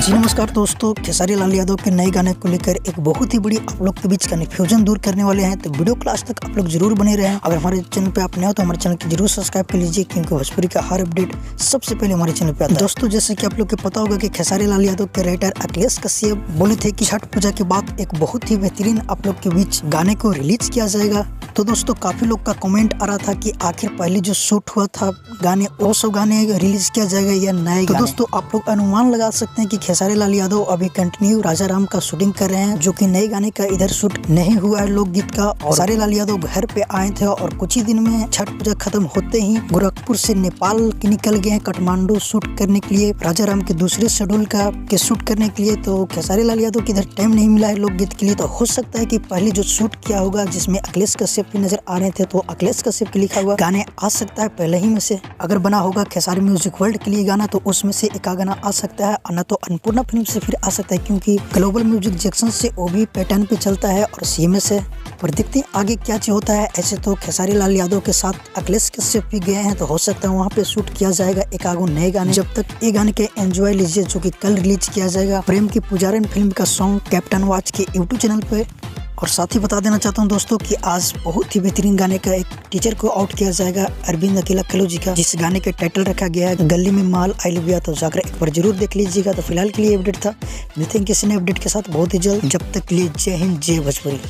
नमस्कार दोस्तों, खेसारी लाल यादव के नए गाने को लेकर एक बहुत ही बड़ी आप लोग के बीच कन्फ्यूजन दूर करने वाले हैं। तो वीडियो क्लास तक आप लोग जरूर बने रहें। अगर हमारे चैनल पे आप नए हो तो हमारे चैनल की जरूर सब्सक्राइब कर लीजिए, क्योंकि भोजपुरी का हर अपडेट सबसे पहले हमारे चैनल पे आता है। दोस्तों, जैसे कि आप लोग को पता होगा कि खेसारी लाल यादव के राइटर अखिलेश कश्यप बोले थे कि छठ पूजा के बाद एक बहुत ही बेहतरीन आप लोग के बीच गाने को रिलीज किया जाएगा। तो दोस्तों, काफी लोग का कमेंट आ रहा था कि आखिर पहले जो शूट हुआ था गाने, वो सब गाने रिलीज किया जाएगा या नए गाने। तो दोस्तों, आप लोग अनुमान लगा सकते हैं कि खेसारी लाल यादव अभी कंटिन्यू राजा राम का शूटिंग कर रहे हैं, जो कि नए गाने का इधर शूट नहीं हुआ है लोकगीत का। और खेसारी लाल यादव घर पे आए थे और कुछ ही दिन में छठ पूजा खत्म होते ही गोरखपुर से नेपाल निकल गए हैं काठमांडू शूट करने के लिए, राजा राम के दूसरे शेड्यूल का के शूट करने के लिए। तो खेसारी लाल यादव की इधर टाइम नहीं मिला है लोकगीत के लिए। तो हो सकता है कि पहले जो शूट किया होगा जिसमें अखिलेश कश्यप भी नजर आ रहे थे, तो अखिलेश कश्यप के लिखा हुआ गाने आ सकता है पहले ही में से। अगर बना होगा खेसारी म्यूजिक वर्ल्ड के लिए गाना, तो उसमें से एक गाना आ सकता है, न तो अन्नपूर्णा फिल्म से फिर आ सकता है, क्योंकि ग्लोबल म्यूजिक जंक्शन से वो भी पैटर्न पे चलता है और सीएमए से। पर देखते हैं आगे क्या चीज होता है। ऐसे तो खेसारी लाल यादव के साथ अखिलेश कश्यप भी गए हैं, तो हो सकता है वहाँ पे शूट किया जाएगा एक आगो नए गाने। जब तक ये गाने के एंजॉय लीजिए, जो कि कल रिलीज किया जाएगा प्रेम की पुजारन फिल्म का सॉन्ग कैप्टन वॉच के यूट्यूब चैनल पे। और साथ ही बता देना चाहता हूँ दोस्तों कि आज बहुत ही बेहतरीन गाने का एक टीचर को आउट किया जाएगा, अरविंद अकेला खलू जी का, जिस गाने के टाइटल रखा गया है गली में माल आई लिव या। तो जाकर एक बार जरूर देख लीजिएगा। तो फिलहाल के लिए अपडेट था, मिलते हैं किसी नए अपडेट के साथ बहुत ही जल्द। जब तक के लिए जय हिंद, जय भोजपुरी।